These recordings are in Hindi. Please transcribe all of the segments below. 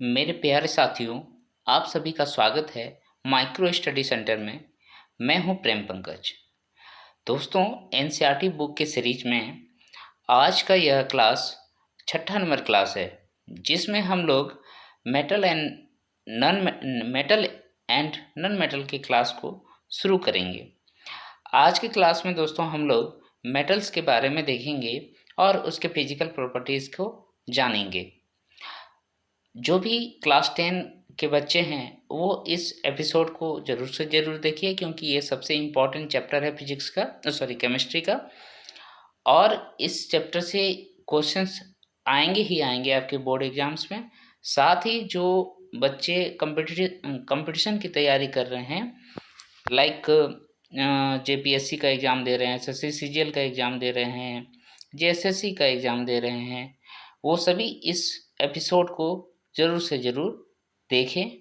मेरे प्यारे साथियों, आप सभी का स्वागत है माइक्रो स्टडी सेंटर में। मैं हूं प्रेम पंकज। दोस्तों, एनसीईआरटी बुक के सीरीज में आज का यह क्लास छठा नंबर क्लास है, जिसमें हम लोग मेटल एंड नॉन मेटल के क्लास को शुरू करेंगे। आज की क्लास में दोस्तों हम लोग मेटल्स के बारे में देखेंगे और उसके फिजिकल प्रॉपर्टीज़ को जानेंगे। जो भी क्लास 10 के बच्चे हैं वो इस एपिसोड को ज़रूर से ज़रूर देखिए, क्योंकि ये सबसे इम्पॉर्टेंट चैप्टर है फिजिक्स का, केमिस्ट्री का। और इस चैप्टर से क्वेश्चंस आएंगे ही आएंगे आपके बोर्ड एग्जाम्स में। साथ ही जो बच्चे कंपटीशन की तैयारी कर रहे हैं, लाइक जेपीएससी का एग्ज़ाम दे रहे हैं, एसएससी सीजीएल का एग्ज़ाम दे रहे हैं, जेएसएससी का एग्ज़ाम दे रहे हैं, वो सभी इस एपिसोड को ज़रूर से ज़रूर देखें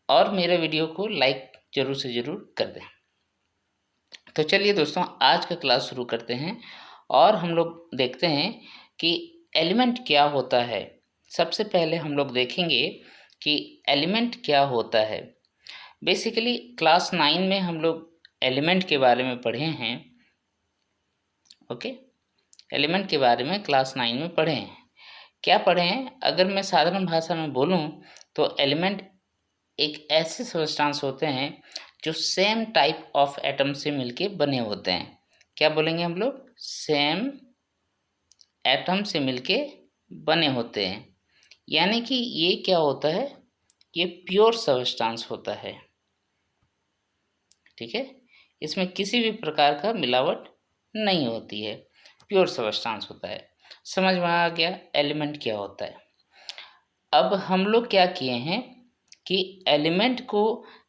और मेरे वीडियो को लाइक ज़रूर से ज़रूर कर दें। तो चलिए दोस्तों, आज का क्लास शुरू करते हैं और हम लोग देखते हैं कि एलिमेंट क्या होता है। सबसे पहले हम लोग देखेंगे कि एलिमेंट क्या होता है। बेसिकली क्लास 9 में हम लोग एलिमेंट के बारे में पढ़े हैं। ओके, एलिमेंट के बारे में क्लास 9 में पढ़े हैं। क्या पढ़े हैं? अगर मैं साधारण भाषा में बोलूं तो एलिमेंट एक ऐसे सब्सटेंस होते हैं जो सेम टाइप ऑफ एटम से मिलके बने होते हैं। क्या बोलेंगे हम लोग? सेम एटम से मिलके बने होते हैं। यानी कि ये क्या होता है? ये प्योर सब्सटेंस होता है। ठीक है, इसमें किसी भी प्रकार का मिलावट नहीं होती है, प्योर सब्सटेंस होता है। समझ में आ गया एलिमेंट क्या होता है। अब हम लोग क्या किए हैं कि एलिमेंट को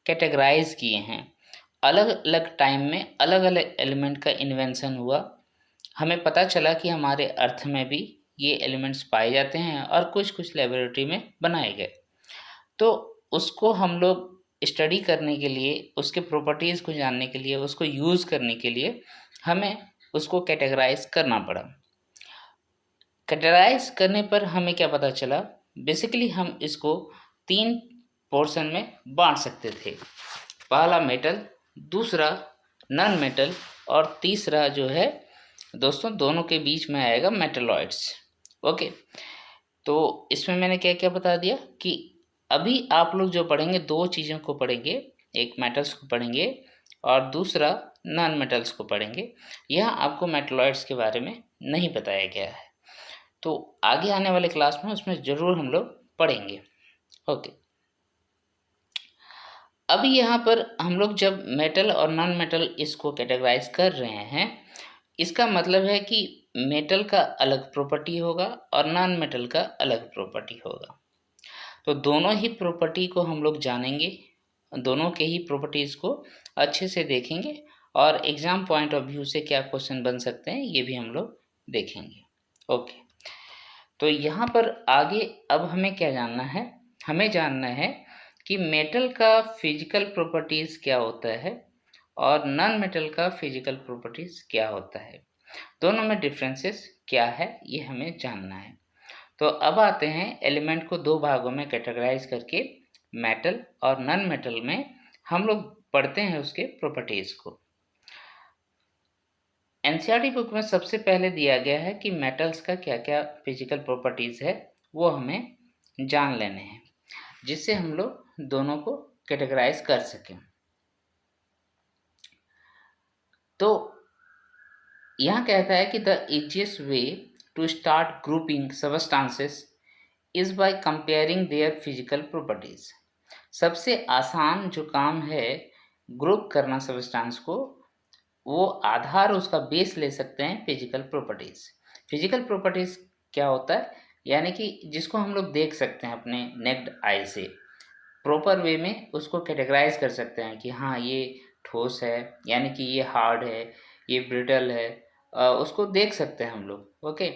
कैटेगराइज किए हैं। अलग अलग टाइम में अलग अलग एलिमेंट का इन्वेंशन हुआ। हमें पता चला कि हमारे अर्थ में भी ये एलिमेंट्स पाए जाते हैं और कुछ कुछ लेबोरेटरी में बनाए गए। तो उसको हम लोग स्टडी करने के लिए, उसके प्रॉपर्टीज़ को जानने के लिए, उसको यूज़ करने के लिए हमें उसको कैटेगराइज करना पड़ा। कैटेगराइज करने पर हमें क्या पता चला? बेसिकली हम इसको 3 पोर्शन में बांट सकते थे। पहला मेटल, दूसरा नॉन मेटल और तीसरा जो है दोस्तों दोनों के बीच में आएगा मेटलॉइड्स। ओके, तो इसमें मैंने क्या क्या बता दिया कि अभी आप लोग जो पढ़ेंगे 2 चीज़ों को पढ़ेंगे, एक मेटल्स को पढ़ेंगे और दूसरा नॉन मेटल्स को पढ़ेंगे। यहाँ आपको मेटलॉइड्स के बारे में नहीं बताया गया है, तो आगे आने वाले क्लास में उसमें ज़रूर हम लोग पढ़ेंगे। ओके, अभी यहाँ पर हम लोग जब मेटल और नॉन मेटल इसको कैटेगराइज कर रहे हैं, इसका मतलब है कि मेटल का अलग प्रॉपर्टी होगा और नॉन मेटल का अलग प्रॉपर्टी होगा। तो दोनों ही प्रॉपर्टी को हम लोग जानेंगे, दोनों के ही प्रॉपर्टीज़ को अच्छे से देखेंगे और एग्ज़ाम पॉइंट ऑफ व्यू से क्या क्वेश्चन बन सकते हैं ये भी हम लोग देखेंगे। ओके, तो यहाँ पर आगे अब हमें क्या जानना है? हमें जानना है कि मेटल का फिजिकल प्रॉपर्टीज़ क्या होता है और नॉन मेटल का फिजिकल प्रॉपर्टीज़ क्या होता है, दोनों में डिफरेंसेस क्या है ये हमें जानना है। तो अब आते हैं एलिमेंट को 2 भागों में कैटेगराइज करके, मेटल और नॉन मेटल में हम लोग पढ़ते हैं उसके प्रॉपर्टीज़ को। एनसीईआरटी बुक में सबसे पहले दिया गया है कि मेटल्स का क्या क्या फिजिकल प्रॉपर्टीज़ है वो हमें जान लेने हैं, जिससे हम लोग दोनों को कैटेगराइज कर सकें। तो यहाँ कहता है कि the easiest way to start grouping substances is by comparing their physical properties. सबसे आसान जो काम है ग्रुप करना सबस्टांस को, वो आधार उसका बेस ले सकते हैं फिजिकल प्रॉपर्टीज़। फिजिकल प्रॉपर्टीज़ क्या होता है? यानी कि जिसको हम लोग देख सकते हैं अपने नेक्ड आई से, प्रॉपर वे में उसको कैटेगराइज कर सकते हैं कि हाँ ये ठोस है, यानी कि ये हार्ड है, ये ब्रिटल है। उसको देख सकते हैं हम लोग। ओके,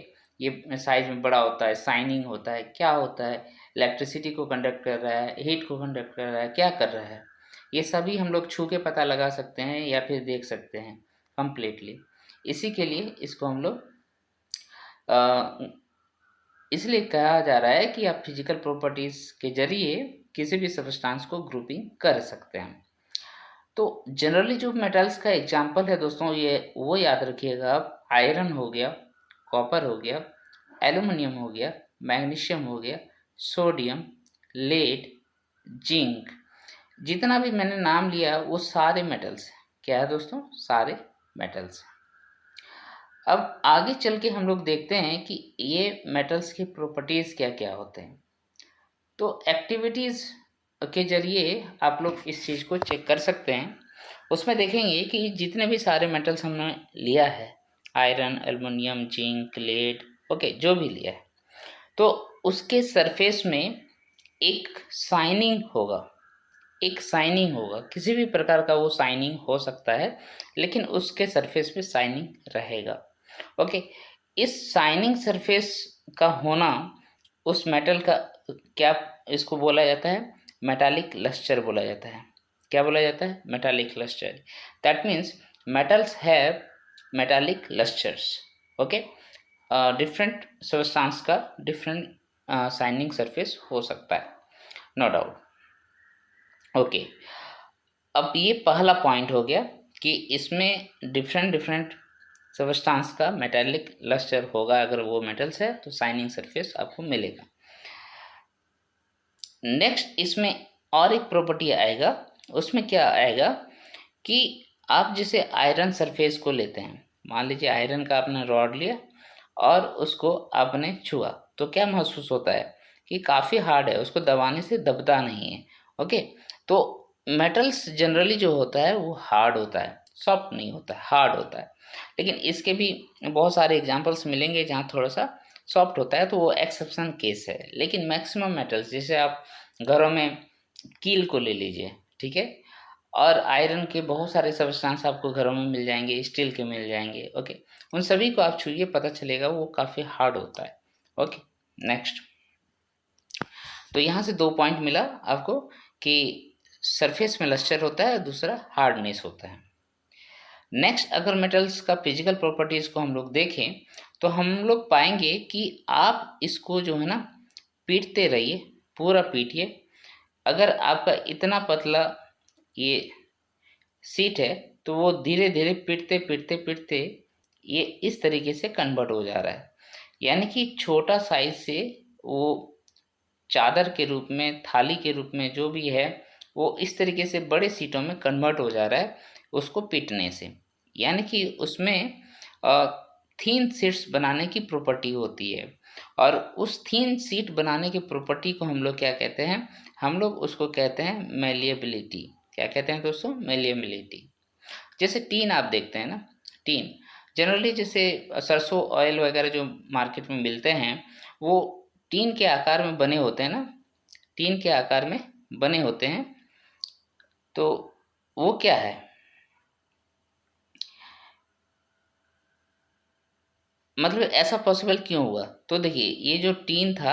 ये साइज में बड़ा होता है, शाइनिंग होता है, क्या होता है, इलेक्ट्रिसिटी को कंडक्ट कर रहा है, हीट को कंडक्ट कर रहा है, क्या कर रहा है, ये सभी हम लोग छू के पता लगा सकते हैं या फिर देख सकते हैं कंप्लीटली। इसी के लिए इसको हम लोग इसलिए कहा जा रहा है कि आप फिजिकल प्रॉपर्टीज के जरिए किसी भी सब्सटेंस को ग्रुपिंग कर सकते हैं। तो जनरली जो मेटल्स का एग्जांपल है दोस्तों, ये वो याद रखिएगा आप, आयरन हो गया, कॉपर हो गया, एल्युमिनियम हो गया, मैग्नीशियम हो गया, सोडियम, लेड, जिंक, जितना भी मैंने नाम लिया वो सारे मेटल्स हैं। क्या है दोस्तों? सारे मेटल्स हैं। अब आगे चल के हम लोग देखते हैं कि ये मेटल्स की प्रॉपर्टीज़ क्या क्या होते हैं। तो एक्टिविटीज़ के जरिए आप लोग इस चीज़ को चेक कर सकते हैं। उसमें देखेंगे कि जितने भी सारे मेटल्स हमने लिया है, iron, aluminium, zinc, lead, okay, जो भी लिया है, तो उसके सरफेस में एक साइनिंग होगा, एक साइनिंग होगा, किसी भी प्रकार का वो साइनिंग हो सकता है, लेकिन उसके सरफेस पे साइनिंग रहेगा। ओके, इस साइनिंग सरफेस का होना उस मेटल का क्या इसको बोला जाता है? मेटालिक लस्टर बोला जाता है। क्या बोला जाता है? Metallic lustre. That means metals have metallic lustres. Okay, different substance का डिफरेंट साइनिंग सरफेस हो सकता है, नो डाउट। ओके, अब ये पहला पॉइंट हो गया कि इसमें डिफरेंट डिफरेंट सब्सटेंस का मेटालिक लस्टर होगा। अगर वो मेटल्स है तो साइनिंग सरफेस आपको मिलेगा। नेक्स्ट इसमें और एक प्रॉपर्टी आएगा, उसमें क्या आएगा कि आप जैसे आयरन सरफेस को लेते हैं, मान लीजिए आयरन का आपने रॉड लिया और उसको आपने छुआ, तो क्या महसूस होता है कि काफ़ी हार्ड है, उसको दबाने से दबता नहीं है। ओके, तो मेटल्स जनरली जो होता है वो हार्ड होता है, सॉफ्ट नहीं होता है, हार्ड होता है। लेकिन इसके भी बहुत सारे एग्जांपल्स मिलेंगे जहाँ थोड़ा सा सॉफ्ट होता है, तो वो एक्सेप्शन केस है। लेकिन मैक्सिमम मेटल्स, जैसे आप घरों में कील को ले लीजिए, ठीक है, और आयरन के बहुत सारे सब्सटेंस आपको घरों में मिल जाएंगे, स्टील के मिल जाएंगे। ओके, उन सभी को आप छूइए, पता चलेगा वो काफ़ी हार्ड होता है। ओके, नेक्स्ट, तो यहाँ से 2 पॉइंट मिला आपको कि सरफेस में लस्टर होता है, दूसरा हार्डनेस होता है। नेक्स्ट, अगर मेटल्स का फिजिकल प्रॉपर्टीज़ को हम लोग देखें तो हम लोग पाएंगे कि आप इसको जो है ना पीटते रहिए, पूरा पीटिए। अगर आपका इतना पतला ये सीट है तो वो धीरे धीरे पीटते पीटते पीटते ये इस तरीके से कन्वर्ट हो जा रहा है, यानी कि छोटा साइज से वो चादर के रूप में, थाली के रूप में जो भी है, वो इस तरीके से बड़े सीटों में कन्वर्ट हो जा रहा है उसको पीटने से। यानी कि उसमें थीन सीट्स बनाने की प्रॉपर्टी होती है, और उस थीन सीट बनाने की प्रॉपर्टी को हम लोग क्या कहते हैं? हम लोग उसको कहते हैं मेलिएबिलिटी। क्या कहते हैं दोस्तों? मेलिएबिलिटी। जैसे टीन आप देखते हैं ना, टीन जनरली जैसे सरसों ऑयल वगैरह जो मार्केट में मिलते हैं वो टीन के आकार में बने होते हैं ना, टीन के आकार में बने होते हैं। तो वो क्या है, मतलब ऐसा पॉसिबल क्यों हुआ? तो देखिए, ये जो टीन था,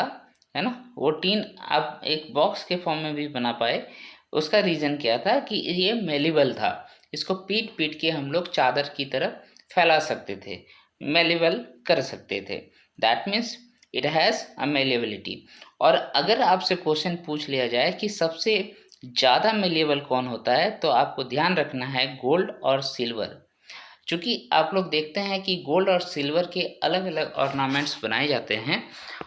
है ना, वो टीन आप एक बॉक्स के फॉर्म में भी बना पाए, उसका रीज़न क्या था कि ये मेलेबल था, इसको पीट पीट के हम लोग चादर की तरह फैला सकते थे, मेलेबल कर सकते थे। That means it has a malleability. और अगर आपसे क्वेश्चन पूछ लिया जाए कि सबसे ज़्यादा मेलेबल कौन होता है, तो आपको ध्यान रखना है गोल्ड और सिल्वर। चूँकि आप लोग देखते हैं कि गोल्ड और सिल्वर के अलग अलग ऑर्नामेंट्स बनाए जाते हैं,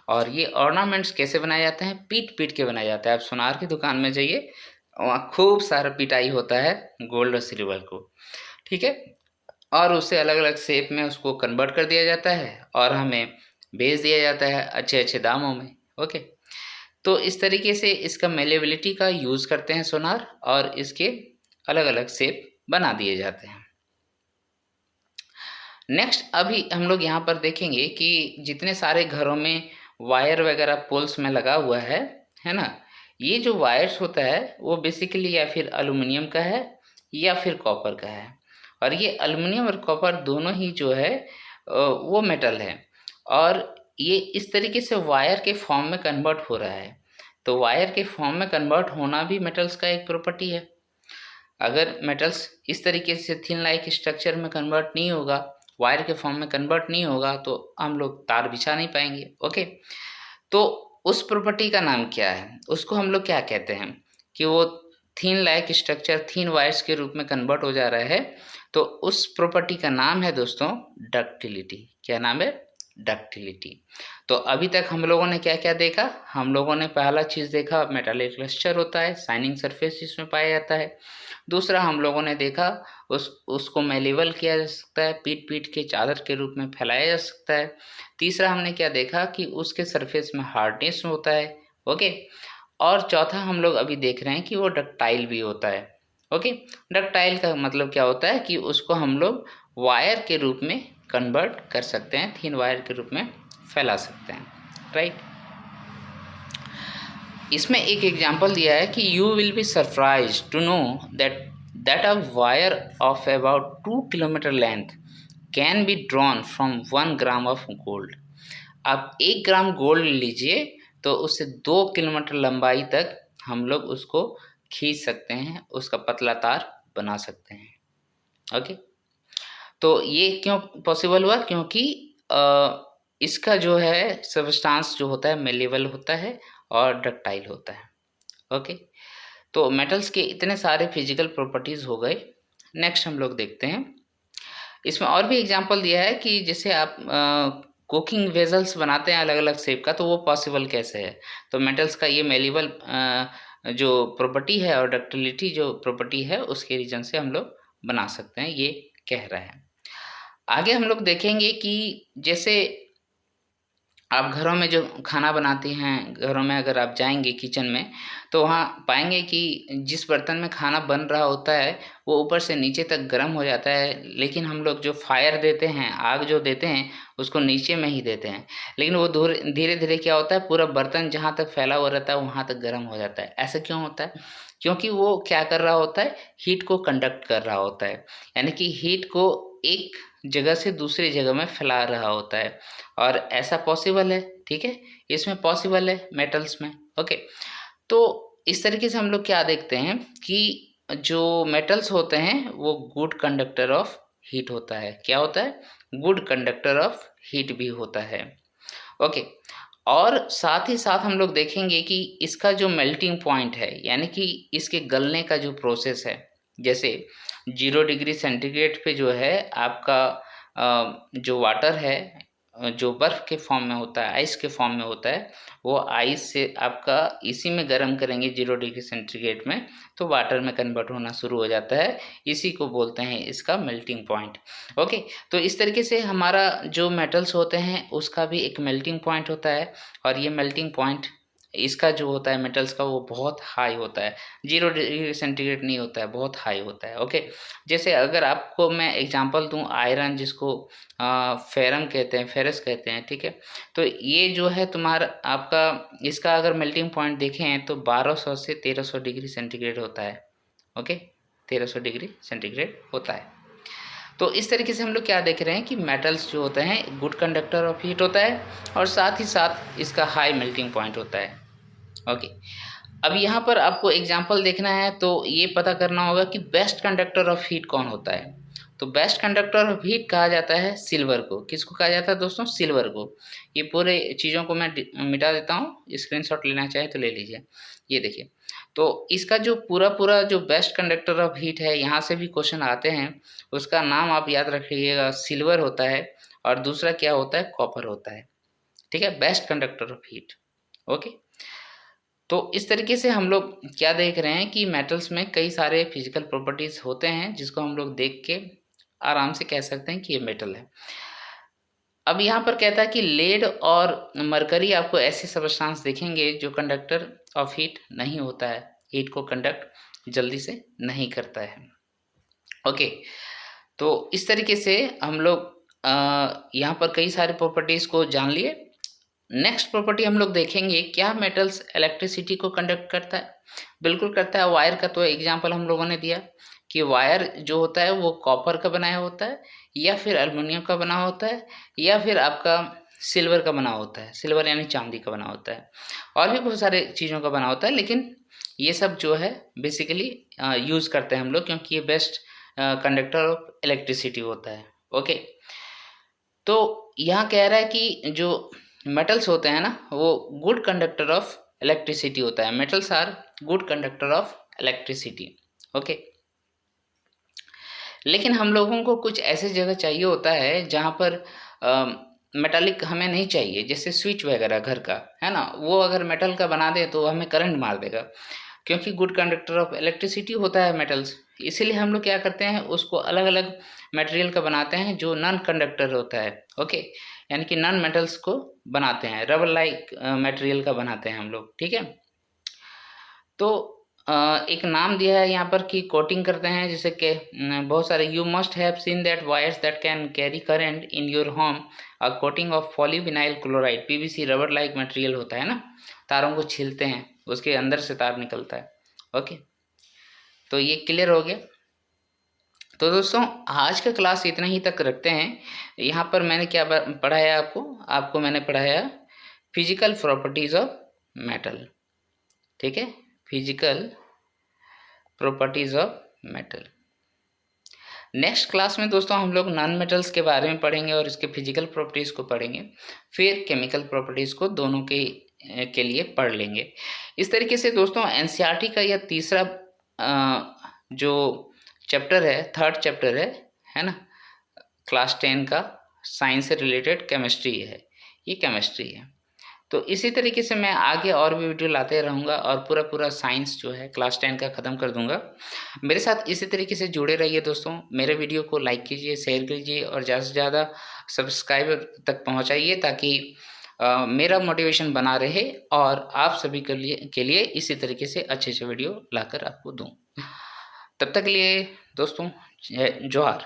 और ये ऑर्नामेंट्स कैसे बनाए जाते हैं? पीट पीट के बनाया जाता है। आप सुनार की दुकान में जाइए, वहाँ खूब सारा पिटाई होता है गोल्ड और सिल्वर को, ठीक है, और उससे अलग अलग शेप में उसको कन्वर्ट कर दिया जाता है और हमें बेच दिया जाता है अच्छे अच्छे दामों में। ओके, तो इस तरीके से इसका मेलेबिलिटी का यूज़ करते हैं सोनार, और इसके अलग अलग शेप बना दिए जाते हैं। नेक्स्ट, अभी हम लोग यहाँ पर देखेंगे कि जितने सारे घरों में वायर वगैरह पोल्स में लगा हुआ है ना, ये जो वायर्स होता है वो बेसिकली या फिर एल्युमिनियम का है या फिर कॉपर का है। और ये एल्युमिनियम और कॉपर दोनों ही जो है वो मेटल है, और ये इस तरीके से वायर के फॉर्म में कन्वर्ट हो रहा है। तो वायर के फॉर्म में कन्वर्ट होना भी मेटल्स का एक प्रॉपर्टी है। अगर मेटल्स इस तरीके से थिन लाइक स्ट्रक्चर में कन्वर्ट नहीं होगा, वायर के फॉर्म में कन्वर्ट नहीं होगा, तो हम लोग तार बिछा नहीं पाएंगे। ओके, तो उस प्रॉपर्टी का नाम क्या है, उसको हम लोग क्या कहते हैं कि वो thin like structure thin wires के रूप में कन्वर्ट हो जा रहा है। तो उस प्रॉपर्टी का नाम है दोस्तों डक्टिलिटी। क्या नाम है? डक्टिलिटी। तो अभी तक हम लोगों ने क्या क्या देखा? हम लोगों ने पहला चीज़ देखा मेटालिक क्लस्टर होता है, शाइनिंग सरफेस जिसमें पाया जाता है। दूसरा हम लोगों ने देखा उसको मेलेबल किया जा सकता है, पीट पीट के चादर के रूप में फैलाया जा सकता है। तीसरा हमने क्या देखा कि उसके सरफेस में हार्डनेस होता है। ओके। और चौथा हम लोग अभी देख रहे हैं कि वो डक्टाइल भी होता है। ओके। डक्टाइल का मतलब क्या होता है कि उसको हम लोग वायर के रूप में कन्वर्ट कर सकते हैं, थिन वायर के रूप में फैला सकते हैं, राइट। इसमें एक एग्जांपल दिया है कि you will be surprise to know that a wire of about 2 kilometre length can be drawn from 1 gram of gold. आप 1 ग्राम गोल्ड लीजिए तो उससे 2 किलोमीटर लंबाई तक हम लोग उसको खींच सकते हैं, उसका पतला तार बना सकते हैं। ओके। तो ये क्यों पॉसिबल हुआ? क्योंकि इसका जो है सबस्टांस जो होता है मेलेबल होता है और डक्टाइल होता है। ओके। तो मेटल्स के इतने सारे फिजिकल प्रॉपर्टीज़ हो गए। नेक्स्ट हम लोग देखते हैं, इसमें और भी एग्जांपल दिया है कि जैसे आप कुकिंग वेजल्स बनाते हैं अलग अलग शेप का, तो वो पॉसिबल कैसे है? तो मेटल्स का ये मेलेबल जो प्रॉपर्टी है और डक्टिलिटी जो प्रॉपर्टी है उसके रीजन से हम लोग बना सकते हैं, ये कह रहे हैं। आगे हम लोग देखेंगे कि जैसे आप घरों में जो खाना बनाती हैं, घरों में अगर आप जाएंगे किचन में तो वहाँ पाएंगे कि जिस बर्तन में खाना बन रहा होता है वो ऊपर से नीचे तक गर्म हो जाता है, लेकिन हम लोग जो फायर देते हैं, आग जो देते हैं, उसको नीचे में ही देते हैं, लेकिन वो धीरे धीरे क्या होता है, पूरा बर्तन जहाँ तक फैला हुआ रहता है वहाँ तक गर्म हो जाता है। ऐसा क्यों होता है? क्योंकि वो क्या कर रहा होता है, हीट को कंडक्ट कर रहा होता है, यानी कि हीट को एक जगह से दूसरी जगह में फैला रहा होता है। और ऐसा पॉसिबल है, ठीक है, इसमें पॉसिबल है मेटल्स में। ओके। तो इस तरीके से हम लोग क्या देखते हैं कि जो मेटल्स होते हैं वो गुड कंडक्टर ऑफ हीट होता है। क्या होता है? गुड कंडक्टर ऑफ हीट भी होता है। ओके। और साथ ही साथ हम लोग देखेंगे कि इसका जो मेल्टिंग पॉइंट है, यानी कि इसके गलने का जो प्रोसेस है, जैसे 0 डिग्री सेंटीग्रेड पे जो है आपका जो वाटर है, जो बर्फ़ के फॉर्म में होता है, आइस के फॉर्म में होता है, वो आइस से आपका इसी में गर्म करेंगे 0 डिग्री सेंटीग्रेड में, तो वाटर में कन्वर्ट होना शुरू हो जाता है। इसी को बोलते हैं इसका मेल्टिंग पॉइंट। ओके। तो इस तरीके से हमारा जो मेटल्स होते हैं उसका भी एक मेल्टिंग पॉइंट होता है, और ये मेल्टिंग पॉइंट इसका जो होता है मेटल्स का वो बहुत हाई होता है, 0 डिग्री सेंटीग्रेड नहीं होता है, बहुत हाई होता है। ओके। जैसे अगर आपको मैं एग्जांपल दूं आयरन, जिसको फेरम कहते हैं, फेरस कहते हैं, ठीक है, तो ये जो है तुम्हारा आपका इसका अगर मेल्टिंग पॉइंट देखें तो 1200 से 1300 डिग्री सेंटीग्रेड होता है। ओके। 1300 डिग्री सेंटीग्रेड होता है। तो इस तरीके से हम लोग क्या देख रहे हैं कि मेटल्स जो होते हैं गुड कंडक्टर ऑफ हीट होता है, और साथ ही साथ इसका हाई मेल्टिंग पॉइंट होता है। ओके। अब यहाँ पर आपको एग्जाम्पल देखना है तो ये पता करना होगा कि बेस्ट कंडक्टर ऑफ हीट कौन होता है। तो बेस्ट कंडक्टर ऑफ हीट कहा जाता है सिल्वर को। किसको कहा जाता है दोस्तों? सिल्वर को। ये पूरे चीज़ों को मैं मिटा देता हूँ, स्क्रीनशॉट लेना चाहे तो ले लीजिए। ये देखिए, तो इसका जो पूरा जो बेस्ट कंडक्टर ऑफ हीट है, यहाँ से भी क्वेश्चन आते हैं, उसका नाम आप याद रखिएगा, सिल्वर होता है, और दूसरा क्या होता है? कॉपर होता है। ठीक है, best conductor of heat. Okay. तो इस तरीके से हम लोग क्या देख रहे हैं कि मेटल्स में कई सारे फिजिकल प्रॉपर्टीज होते हैं, जिसको हम लोग देख के आराम से कह सकते हैं कि ये मेटल है। अब यहाँ पर कहता है कि लेड और मरकरी आपको ऐसे सबस्टांस देखेंगे जो कंडक्टर ऑफ हीट नहीं होता है, हीट को कंडक्ट जल्दी से नहीं करता है। ओके। तो इस तरीके से हम लोग यहाँ पर कई सारे प्रॉपर्टीज़ को जान लिए। नेक्स्ट प्रॉपर्टी हम लोग देखेंगे, क्या मेटल्स इलेक्ट्रिसिटी को कंडक्ट करता है? बिल्कुल करता है। वायर का तो एग्जांपल हम लोगों ने दिया कि वायर जो होता है वो कॉपर का बनाया होता है, या फिर एल्युमिनियम का बना होता है, या फिर आपका सिल्वर का बना होता है, सिल्वर यानी चांदी का बना होता है, और भी बहुत सारे चीज़ों का बना होता है, लेकिन ये सब जो है बेसिकली यूज़ करते हैं हम लोग, क्योंकि ये बेस्ट कंडक्टर ऑफ इलेक्ट्रिसिटी होता है। ओके। तो यहाँ कह रहा है कि जो मेटल्स होते हैं ना, वो गुड कंडक्टर ऑफ इलेक्ट्रिसिटी होता है। Metals are good conductor of electricity. Okay, लेकिन हम लोगों को कुछ ऐसे जगह चाहिए होता है जहाँ पर मेटालिक हमें नहीं चाहिए, जैसे स्विच वगैरह घर का है ना, वो अगर मेटल का बना दे तो हमें करंट मार देगा, क्योंकि गुड कंडक्टर ऑफ इलेक्ट्रिसिटी होता है मेटल्स। इसीलिए हम लोग क्या करते हैं, उसको अलग अलग मटेरियल का बनाते हैं जो नॉन कंडक्टर होता है। ओके, यानी कि नॉन मेटल्स को बनाते हैं, रबर लाइक मटेरियल का बनाते हैं हम लोग। ठीक है, तो एक नाम दिया है यहाँ पर कि कोटिंग करते हैं, जैसे कि बहुत सारे, you must have seen that wires that can carry current in your home, a coating of polyvinyl chloride, PVC rubber like material होता है ना, तारों को छीलते हैं, उसके अंदर से तार निकलता है। ओके, तो ये क्लियर हो गया। तो दोस्तों आज का क्लास इतना ही तक रखते हैं। यहाँ पर मैंने क्या पढ़ाया आपको मैंने पढ़ाया फिजिकल प्रॉपर्टीज ऑफ मेटल। ठीक है, physical properties of metal. Next class में दोस्तों हम लोग नॉन मेटल्स के बारे में पढ़ेंगे और इसके फिजिकल प्रॉपर्टीज़ को पढ़ेंगे, फिर केमिकल प्रॉपर्टीज़ को दोनों के लिए पढ़ लेंगे। इस तरीके से दोस्तों एनसीईआरटी का यह तीसरा जो चैप्टर है, थर्ड चैप्टर है ना, क्लास 10 का साइंस से रिलेटेड केमिस्ट्री है, ये केमिस्ट्री है। तो इसी तरीके से मैं आगे और भी वीडियो लाते रहूँगा और पूरा साइंस जो है क्लास 10 का ख़त्म कर दूँगा। मेरे साथ इसी तरीके से जुड़े रहिए दोस्तों। मेरे वीडियो को लाइक कीजिए, शेयर कीजिए और ज़्यादा से ज़्यादा सब्सक्राइबर तक पहुँचाइए, ताकि मेरा मोटिवेशन बना रहे और आप सभी के लिए इसी तरीके से अच्छे वीडियो लाकर आपको दूँ। तब तक के लिए दोस्तों जोहार।